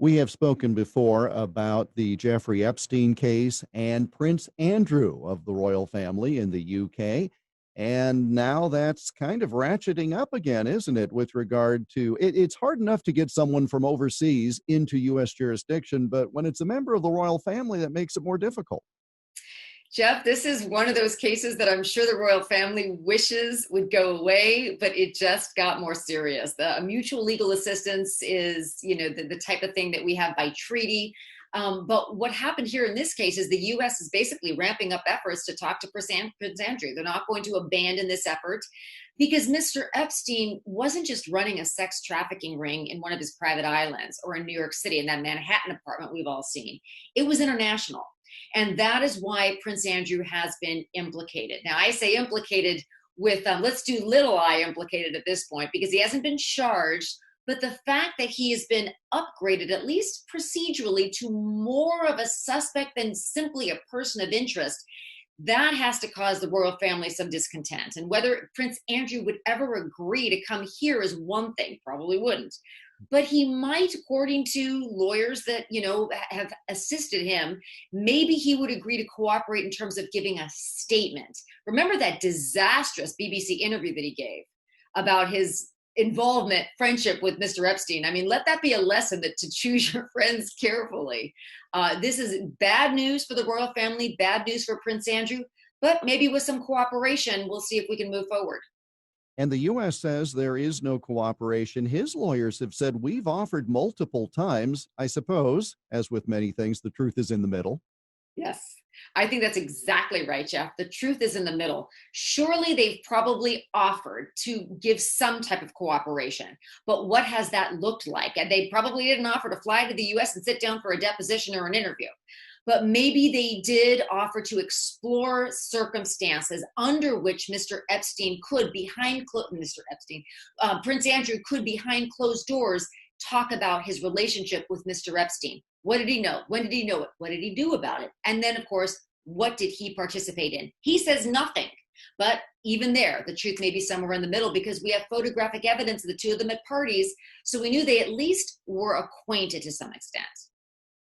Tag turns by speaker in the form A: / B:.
A: We have spoken before about the Jeffrey Epstein case and Prince Andrew of the royal family in the UK. And now that's kind of ratcheting up again, isn't it? With regard to it's hard enough to get someone from overseas into U.S. jurisdiction, but when it's a member of the royal family, that makes it more difficult.
B: Jeff, this is one of those cases that I'm sure the royal family wishes would go away, but it just got more serious. The mutual legal assistance is, the type of thing that we have by treaty. But what happened here in this case is the U.S. is basically ramping up efforts to talk to Prince Andrew. They're not going to abandon this effort because Mr. Epstein wasn't just running a sex trafficking ring in one of his private islands or in New York City in that Manhattan apartment we've all seen. It was international. And that is why Prince Andrew has been implicated. Now, I say implicated with, let's do little I implicated at this point, because he hasn't been charged. But the fact that he has been upgraded, at least procedurally, to more of a suspect than simply a person of interest, that has to cause the royal family some discontent. And whether Prince Andrew would ever agree to come here is one thing, probably wouldn't. But he might, according to lawyers that, have assisted him, maybe he would agree to cooperate in terms of giving a statement. Remember that disastrous BBC interview that he gave about his involvement, friendship with Mr. Epstein? I mean, let that be a lesson that to choose your friends carefully. This is bad news for the royal family, bad news for Prince Andrew, but maybe with some cooperation, we'll see if we can move forward.
A: And the U.S. says there is no cooperation. His lawyers have said we've offered multiple times. I suppose, as with many things, the truth is in the middle.
B: Yes, I think that's exactly right, Jeff. The truth is in the middle. Surely they've probably offered to give some type of cooperation, but what has that looked like? And they probably didn't offer to fly to the U.S. and sit down for a deposition or an interview. But maybe they did offer to explore circumstances under which Mr. Epstein could, Prince Andrew could, behind closed doors, talk about his relationship with Mr. Epstein. What did he know? When did he know it? What did he do about it? And then, of course, what did he participate in? He says nothing. But even there, the truth may be somewhere in the middle, because we have photographic evidence of the two of them at parties. So we knew they at least were acquainted to some extent.